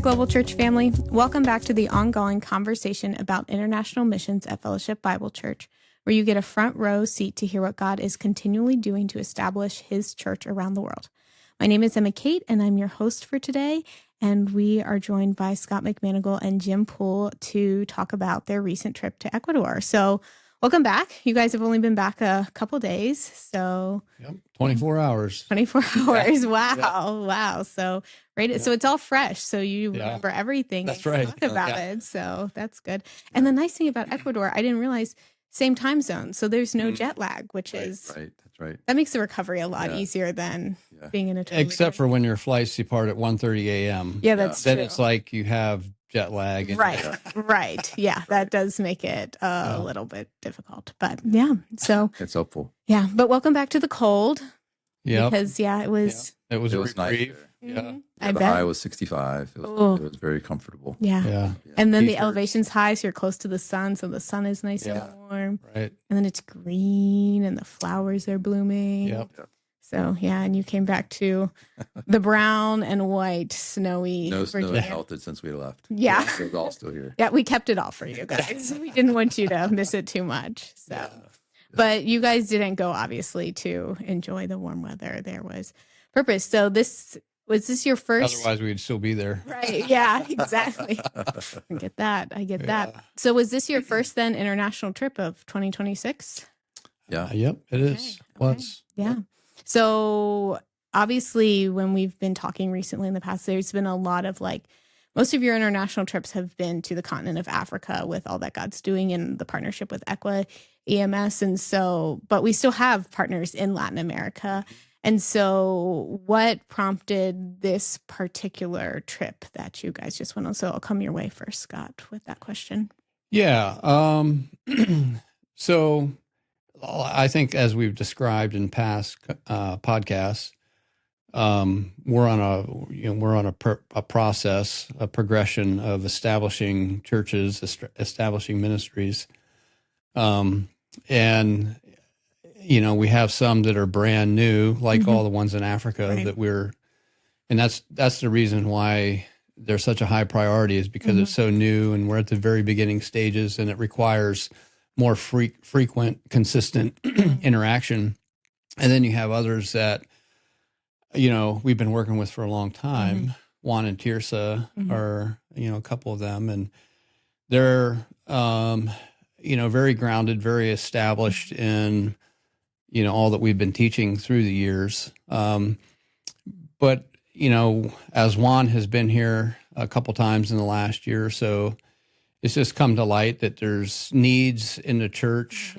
Global Church family. Welcome back to the ongoing conversation about international missions at Fellowship Bible Church, where you get a front row seat to hear what God is continually doing to establish his church around the world. My name is Emma Kate, and I'm your host for today, and we are joined by Scott McManigle and Jim Poole to talk about their recent trip to Ecuador. So welcome back. You guys have only been back a couple days, so... Yep, 24 hours. 24 hours. Yeah. Wow. Yeah. Wow. So, right. Yeah. So it's all fresh. So you remember everything. That's and right. Talk about Yeah. it. So that's good. And the nice thing about Ecuador, I didn't realize same time zone. So there's no jet lag, which is right. That's right. That makes the recovery a lot easier than being in a totally Except for when your flights depart at 1:30 a.m. Yeah, that's then true. it's like you have jet lag. And Right. Yeah, that does make it a little bit difficult. But yeah, so It's helpful. yeah. But welcome back to the cold. Yeah, Because it was. it was nice nice. there. Yeah. I The bet. high was 65. It was very comfortable. Yeah. Yeah. And then the T-shirts. elevation's high, so you're close to the sun, so the sun is nice and warm. Right. And then it's green and the flowers are blooming. Yep. So, and you came back to the brown and white, snowy No snow Virginia. had melted since we left. Yeah. It was all still here. Yeah, we kept it all for you guys. We didn't want you to miss it too much. So, But you guys didn't go, obviously, to enjoy the warm weather. There was purpose. So was this your first? Otherwise, we'd still be there. Right. Yeah, exactly. I get that. So was this your first then international trip of 2026? Yeah. Yep, it is. Was. Yeah. So obviously when we've been talking recently in the past, there's been a lot of most of your international trips have been to the continent of Africa with all that God's doing in the partnership with Equa EMS. And so, but we still have partners in Latin America. And so what prompted this particular trip that you guys just went on? So I'll come your way first, Scott, with that question. Yeah. So I think as we've described in past podcasts, we're on a process, a progression of establishing churches, establishing ministries. And we have some that are brand new, like all the ones in Africa and that's the reason why they're such a high priority, is because it's so new and we're at the very beginning stages, and it requires more frequent, consistent interaction. And then you have others that, we've been working with for a long time. Juan and Tirsa are, a couple of them, and they're, very grounded, very established in, all that we've been teaching through the years. But, as Juan has been here a couple times in the last year or so, it's just come to light that there's needs in the church,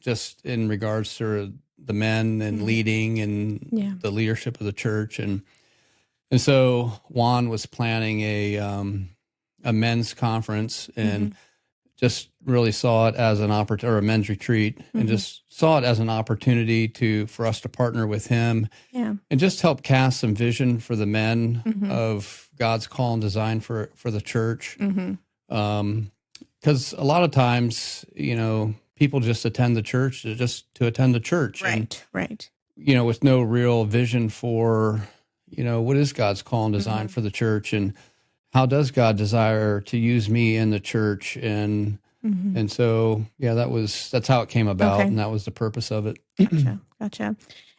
just in regards to the men and leading and the leadership of the church. And so Juan was planning a men's conference and just really saw it as an opportunity, or a men's retreat, and just saw it as an opportunity for us to partner with him and just help cast some vision for the men of God's call and design for the church. Because a lot of times, people just attend the church to attend the church. Right. With no real vision for, what is God's call and design for the church, and how does God desire to use me in the church? And so, that's how it came about. And that was the purpose of it. Gotcha.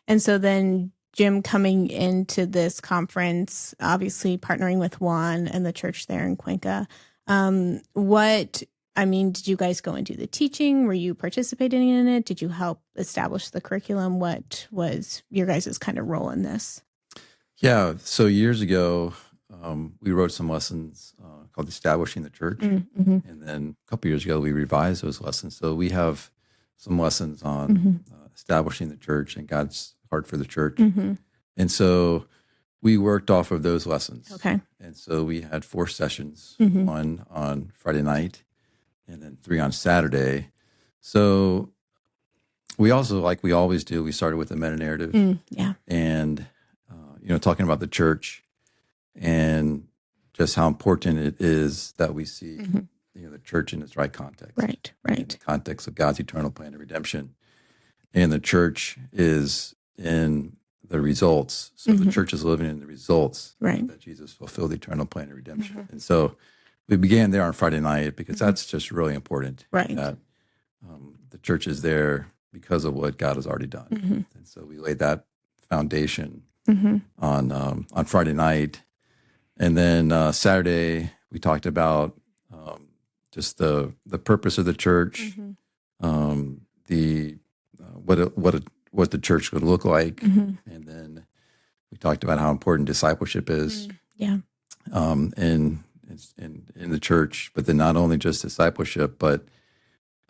And so then Jim, coming into this conference, obviously partnering with Juan and the church there in Cuenca, did you guys go and do the teaching? Were you participating in it? Did you help establish the curriculum? What was your guys' kind of role in this? Yeah. So years ago, we wrote some lessons called Establishing the Church. And then a couple years ago, we revised those lessons. So we have some lessons on establishing the church and God's heart for the church. And so we worked off of those lessons. Okay. And so we had 4 sessions, one on Friday night and then 3 on Saturday. So we also, like we always do, we started with the meta narrative and, talking about the church and just how important it is that we see, the church in its right context. Right. In the context of God's eternal plan of redemption. And the church is in the results. So the church is living in the results that Jesus fulfilled the eternal plan of redemption. And so we began there on Friday night because that's just really important. That the church is there because of what God has already done. And so we laid that foundation on Friday night. And then Saturday, we talked about just the purpose of the church, what the church would look like, and then we talked about how important discipleship is, in the church. But then not only just discipleship, but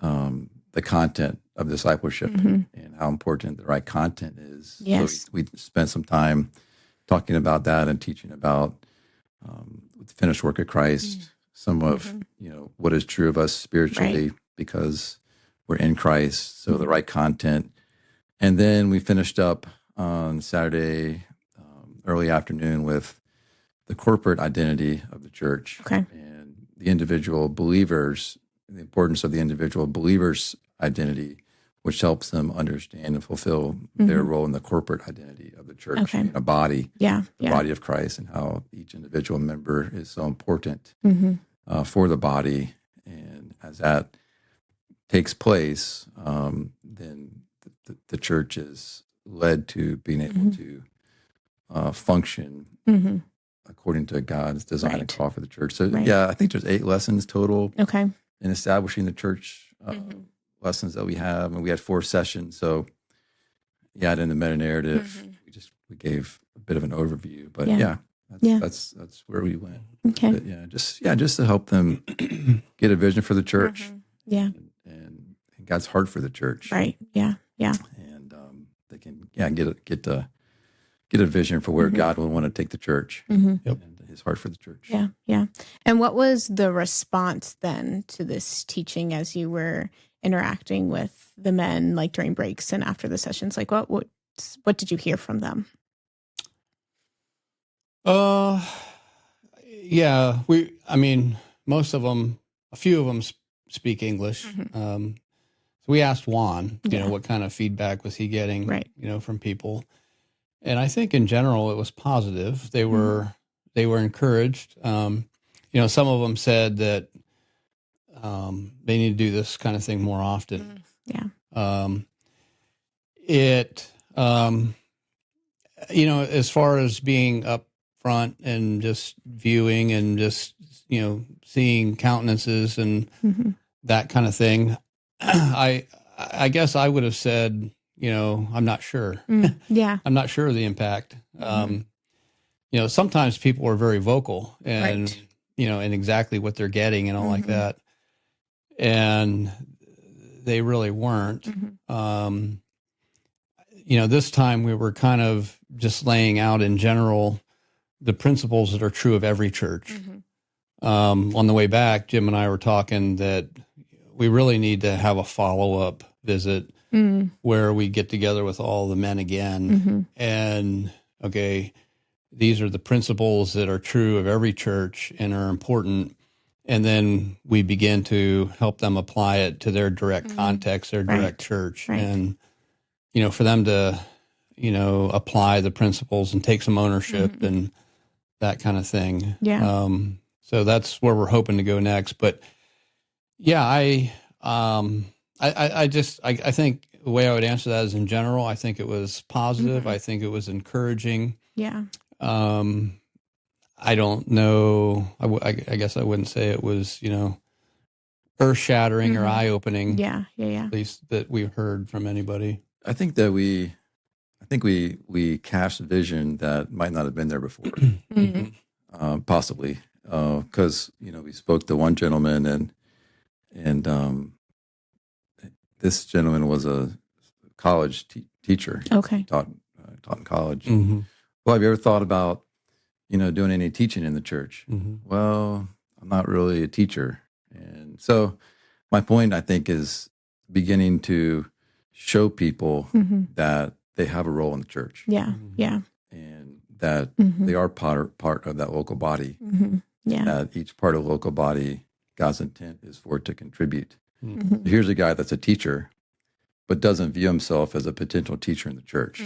the content of discipleship and how important the right content is. Yes. So we spent some time talking about that and teaching about the finished work of Christ, some of what is true of us spiritually because we're in Christ. So the right content. And then we finished up on Saturday early afternoon with the corporate identity of the church and the individual believers, the importance of the individual believers' identity, which helps them understand and fulfill their role in the corporate identity of the church, in a body, the body of Christ, and how each individual member is so important for the body. And as that takes place, then the church is led to being able to function according to God's design and call for the church. So I think there's 8 lessons total in establishing the church, lessons that we have, and we had 4 sessions. So in the meta narrative, we gave a bit of an overview, but that's where we went. But just to help them get a vision for the church, and God's heart for the church, and they can get a vision for where God will want to take the church, and His heart for the church. And what was the response then to this teaching as you were interacting with the men, like during breaks and after the sessions? Like what did you hear from them? Most of them, a few of them speak English. So we asked Juan, what kind of feedback was he getting, from people. And I think in general, it was positive. They were encouraged. Some of them said that they need to do this kind of thing more often. As far as being up front and just viewing and just, seeing countenances and that kind of thing, I guess I would have said, I'm not sure. I'm not sure of the impact. Sometimes people are very vocal and, and exactly what they're getting and all like that. And they really weren't. This time we were kind of just laying out in general the principles that are true of every church. On the way back, Jim and I were talking that we really need to have a follow-up visit where we get together with all the men again and, these are the principles that are true of every church and are important. And then we begin to help them apply it to their direct context, their direct church. And, for them to, apply the principles and take some ownership and that kind of thing. So that's where we're hoping to go next. But I think the way I would answer that is in general, I think it was positive. I think it was encouraging. I don't know. I guess I wouldn't say it was, earth-shattering or eye-opening. At least that we've heard from anybody. I think that we cast a vision that might not have been there before, possibly, because we spoke to one gentleman and this gentleman was a college teacher. He taught in college. Well, have you ever thought about doing any teaching in the church? Well, I'm not really a teacher, and so my point, I think, is beginning to show people that they have a role in the church. And that they are part of that local body. That each part of the local body, God's intent is for it to contribute. Here's a guy that's a teacher, but doesn't view himself as a potential teacher in the church.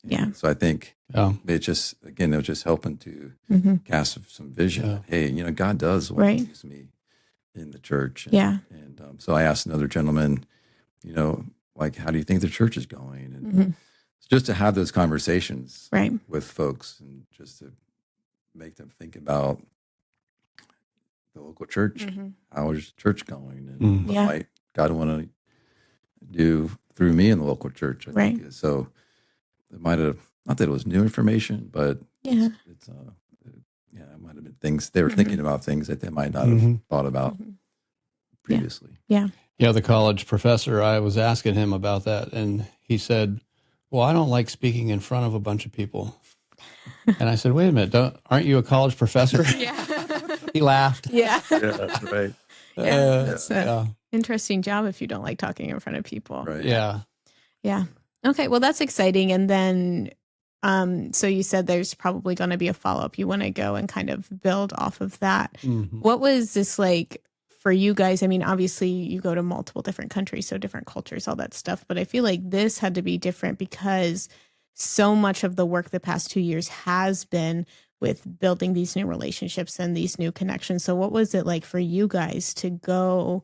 Yeah. So I think it was just helping to cast some vision. Yeah. Hey, God does want to use me in the church. And so I asked another gentleman, like, how do you think the church is going? And just to have those conversations with folks and just to make them think about the local church. How is church going? And what might God want to do through me in the local church? I think. So it might have, not that it was new information, but it might have been things they were thinking about, things that they might not have thought about previously. Yeah. The college professor, I was asking him about that, and he said, well, I don't like speaking in front of a bunch of people. And I said, wait a minute, aren't you a college professor? He laughed. Yeah. That's right. It's an interesting job if you don't like talking in front of people. Right. Yeah. Yeah. Okay. Well, that's exciting. And then, so you said there's probably going to be a follow-up. You want to go and kind of build off of that. What was this like for you guys? I mean, obviously you go to multiple different countries, so different cultures, all that stuff. But I feel like this had to be different because so much of the work the past 2 years has been with building these new relationships and these new connections. So what was it like for you guys to go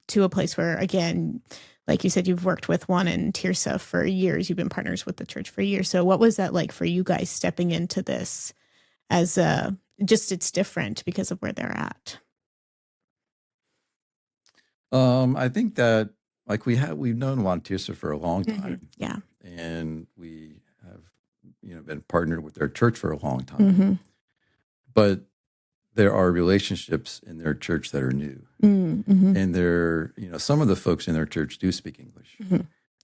to a place where, again, like you said, you've worked with Juan and Tirsa for years. You've been partners with the church for years. So what was that like for you guys stepping into this as it's different because of where they're at? I think that we've known Juan Tirsa for a long time. Yeah. And we have, been partnered with their church for a long time. But there are relationships in their church that are new. And they're, some of the folks in their church do speak English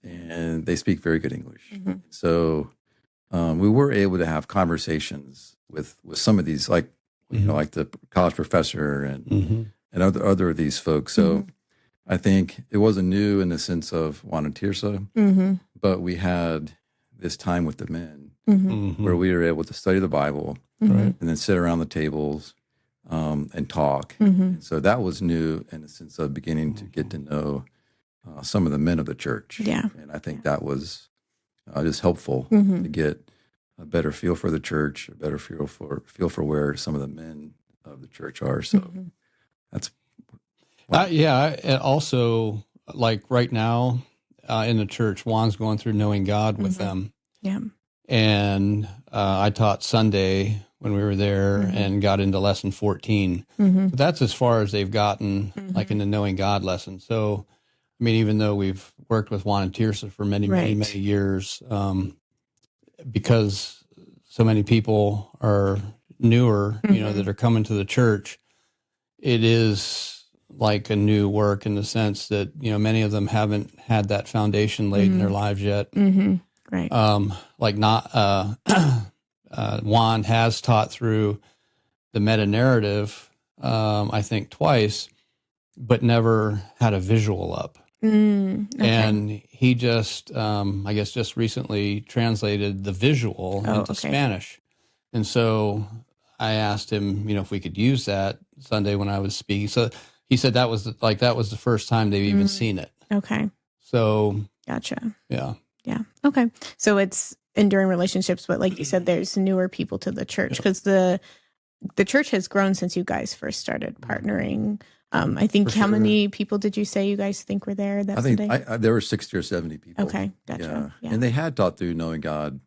and they speak very good English. So we were able to have conversations with some of these, like, like the college professor and other of these folks. So I think it wasn't new in the sense of Juan and Tirsa, but we had this time with the men where we were able to study the Bible and then sit around the tables and talk. And so that was new in the sense of beginning to get to know some of the men of the church. Yeah. And I think that was just helpful to get a better feel for the church, a better feel for where some of the men of the church are. So that's and also, like right now in the church, Juan's going through knowing God with them. Yeah. And I taught Sunday when we were there and got into lesson 14. So that's as far as they've gotten, like in the knowing God lesson. So, I mean, even though we've worked with Juan and Tirsa for many years, because so many people are newer, that are coming to the church, it is like a new work in the sense that, many of them haven't had that foundation laid in their lives yet. Right. Like Juan has taught through the meta narrative, I think twice, but never had a visual up. Okay. And he just, I guess just recently translated the visual into Spanish. And so I asked him, if we could use that Sunday when I was speaking. So he said that was the first time they've even seen it. Okay. So. Gotcha. Yeah. Yeah. Okay. So it's enduring relationships, but like you said, there's newer people to the church because the church has grown since you guys first started partnering. I think how many people did you say you guys think were there that Sunday? I think there were 60 or 70 people. Okay. Gotcha. Yeah. And they had taught through knowing God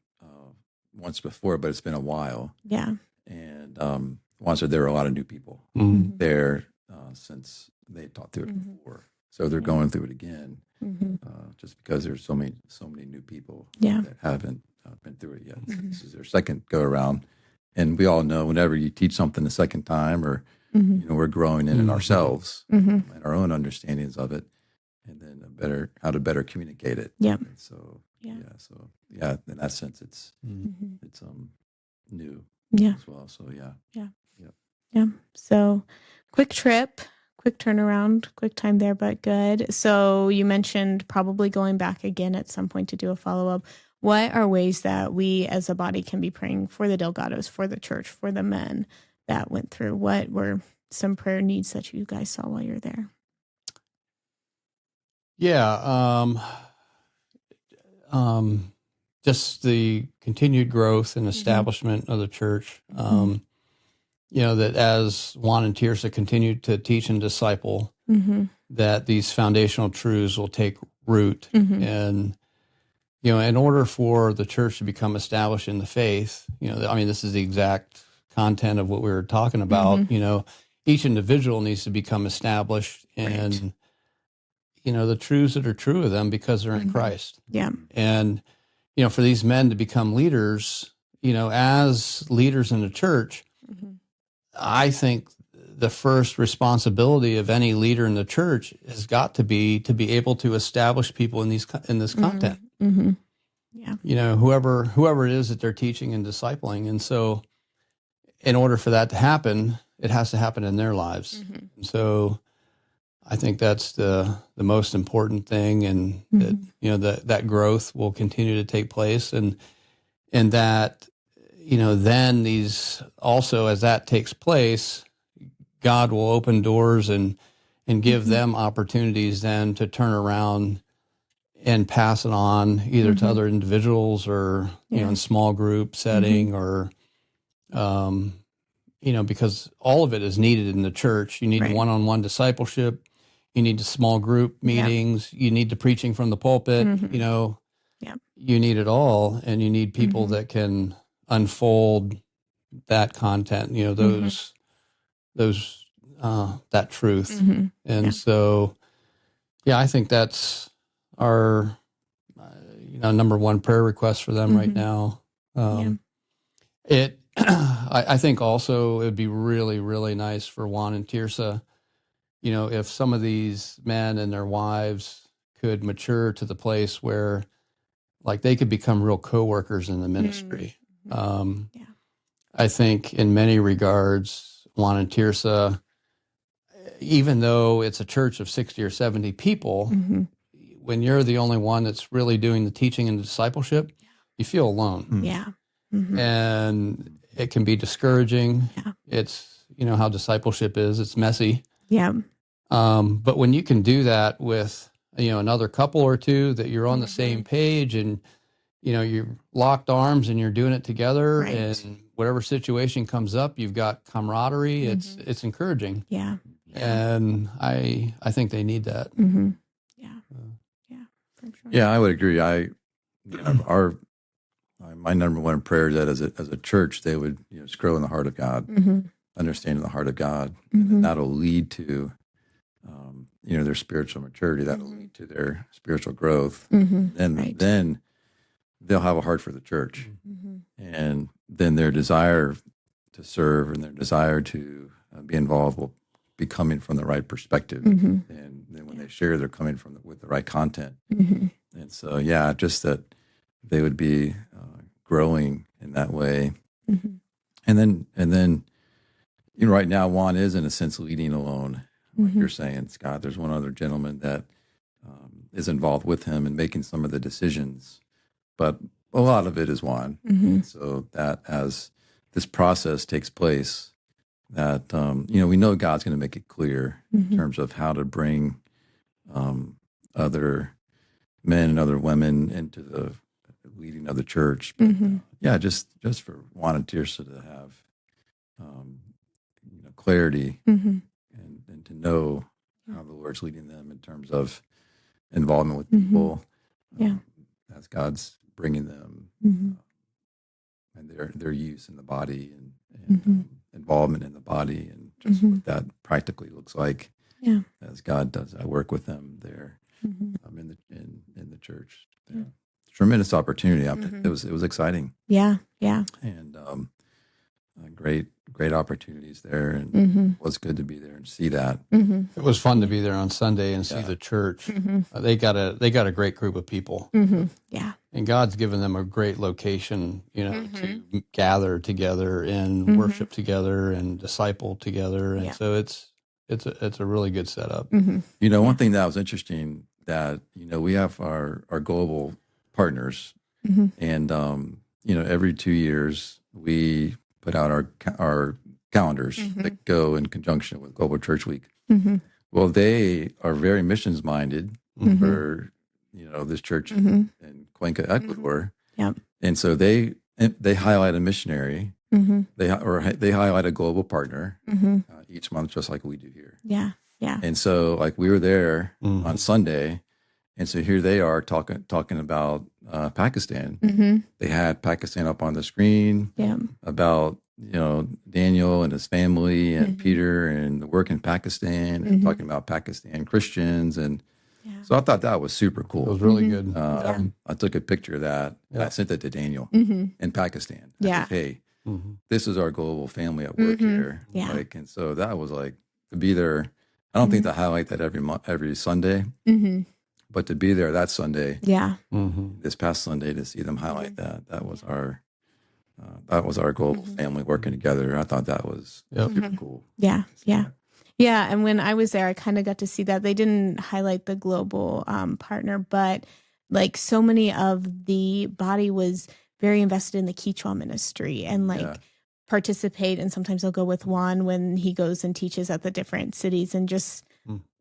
once before, but it's been a while. Yeah. And once there were a lot of new people there since they taught through it before. So they're going through it again. Just because there's so many new people that haven't been through it yet. This is their second go around, and we all know whenever you teach something the second time, or we're growing in ourselves and our own understandings of it, and then how to better communicate it. Yeah. So in that sense, it's new as well. So yeah. So quick trip. Quick turnaround, quick time there, but good. So you mentioned probably going back again at some point to do a follow-up. What are ways that we as a body can be praying for the Delgados, for the church, for the men that went through? What were some prayer needs that you guys saw while you're there? Yeah. just the continued growth and establishment of the church. That as Juan and Tirsa continue to teach and disciple, that these foundational truths will take root. And, in order for the church to become established in the faith, this is the exact content of what we were talking about. Each individual needs to become established and, the truths that are true of them because they're in Christ. Yeah. And, for these men to become leaders, as leaders in the church, I think the first responsibility of any leader in the church has got to be able to establish people in this content. Yeah. Whoever it is that they're teaching and discipling. And so in order for that to happen, it has to happen in their lives. So I think that's the most important thing, and that growth will continue to take place, and that then these also, as that takes place, God will open doors and give them opportunities then to turn around and pass it on either to other individuals or in small group setting or because all of it is needed in the church. You need one-on-one discipleship. You need the small group meetings. You need the preaching from the pulpit. You need it all, and you need people that can unfold that content. That truth. And so, I think that's our number one prayer request for them right now. I think also it would be really, really nice for Juan and Tirsa, if some of these men and their wives could mature to the place where, like, they could become real co-workers in the ministry. I think in many regards, Juan and Tirsa, even though it's a church of 60 or 70 people, when you're the only one that's really doing the teaching and the discipleship, you feel alone. Yeah. And it can be discouraging. It's, how discipleship is. It's messy. Yeah. But when you can do that with, another couple or two that you're on the same page and, you're locked arms and you're doing it together, and whatever situation comes up, you've got camaraderie. It's encouraging. Yeah. And I think they need that. For sure. Yeah, I would agree. My number one prayer is that as a church, they would just grow in the heart of God, understanding the heart of God, and that'll lead to their spiritual maturity. That'll lead to their spiritual growth, and then they'll have a heart for the church, and then their desire to serve and their desire to be involved will be coming from the right perspective, and then when they share, they're coming with the right content, and so just that they would be growing in that way, and then right now Juan is in a sense leading alone, like you're saying, Scott. There's one other gentleman that is involved with him in making some of the decisions, but a lot of it is Juan. So that as this process takes place, that we know God's going to make it clear in terms of how to bring other men and other women into the leading of the church. But, just for Juan and Tirsa to have clarity and to know how the Lord's leading them in terms of involvement with people, as God's bringing them and their use in the body and involvement in the body, and just what that practically looks like as God does. I work with them there in the church. Tremendous opportunity. It was exciting. Yeah. And great opportunities there, and it was good to be there and see that. It was fun to be there on Sunday and see the church. They got a great group of people. Yeah. And God's given them a great location, to gather together and worship together and disciple together. And so it's a really good setup. One thing that was interesting that, we have our global partners, and, every 2 years we put out our calendars that go in conjunction with Global Church Week. Well, they are very missions minded for, this church in Cuenca, Ecuador. Yep. And so they highlight a missionary. They highlight a global partner each month, just like we do here. Yeah. Yeah. And so like we were there on Sunday, and so here they are talking about Pakistan. They had Pakistan up on the screen about Daniel and his family and Peter and the work in Pakistan and talking about Pakistan Christians. And so I thought that was super cool. It was really good. I took a picture of that. I sent it to Daniel in Pakistan. I said, hey, this is our global family at work here. And so that was like to be there. I don't think they highlight that every Sunday, but to be there that Sunday, this past Sunday, to see them highlight that was our global family working together. I thought that was super cool. Yeah. And when I was there, I kind of got to see that. They didn't highlight the global partner, but like so many of the body was very invested in the Quechua ministry and participate. And sometimes I'll go with Juan when he goes and teaches at the different cities, and just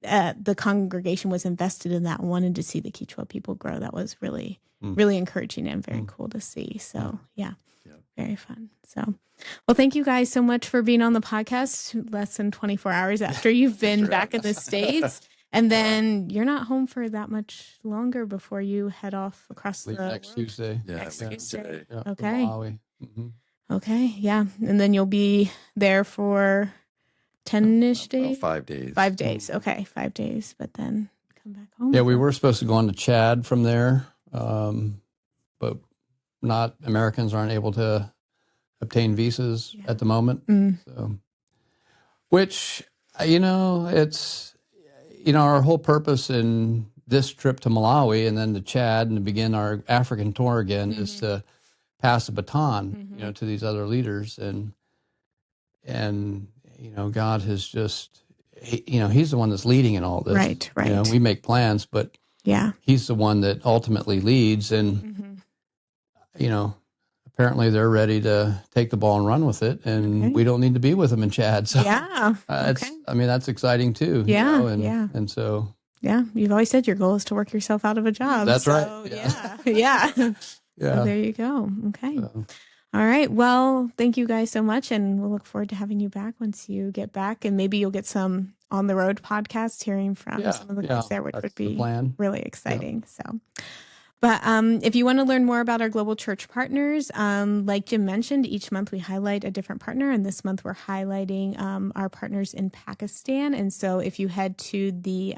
the congregation was invested in that and wanted to see the Quechua people grow. That was really, really encouraging and very cool to see. So very fun. So, well, thank you guys so much for being on the podcast less than 24 hours after you've been back in the States. And then you're not home for that much longer before you head off across the next world. Tuesday. Next Tuesday. Yeah, Okay. Malawi. Okay. Yeah. And then you'll be there for 10-ish days? 5 days. 5 days. Okay. 5 days. But then come back home. Yeah, we were supposed to go on to Chad from there, but Americans aren't able to obtain visas at the moment. So, which, it's, our whole purpose in this trip to Malawi and then to Chad and to begin our African tour again is to pass the baton, to these other leaders. And God has just, he's the one that's leading in all this. Right. We make plans, but he's the one that ultimately leads. And, apparently they're ready to take the ball and run with it, and we don't need to be with them in Chad. So that's exciting too. And so. Yeah. You've always said your goal is to work yourself out of a job. That's right. Yeah. So there you go. Okay. All right. Well, thank you guys so much. And we'll look forward to having you back once you get back, and maybe you'll get some on the road podcasts hearing from some of the guys there, which would be really exciting. So. But if you want to learn more about our global church partners, like Jim mentioned, each month we highlight a different partner. And this month we're highlighting our partners in Pakistan. And so if you head to the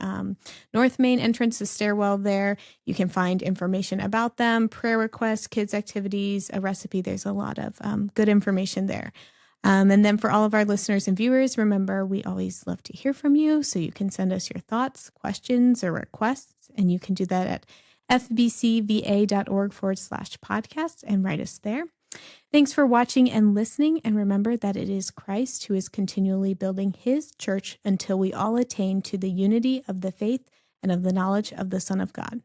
North Main entrance, the stairwell there, you can find information about them, prayer requests, kids activities, a recipe. There's a lot of good information there. And then for all of our listeners and viewers, remember, we always love to hear from you. So you can send us your thoughts, questions, or requests. And you can do that at fbcva.org/podcasts and write us there. Thanks for watching and listening. And remember that it is Christ who is continually building his church until we all attain to the unity of the faith and of the knowledge of the Son of God.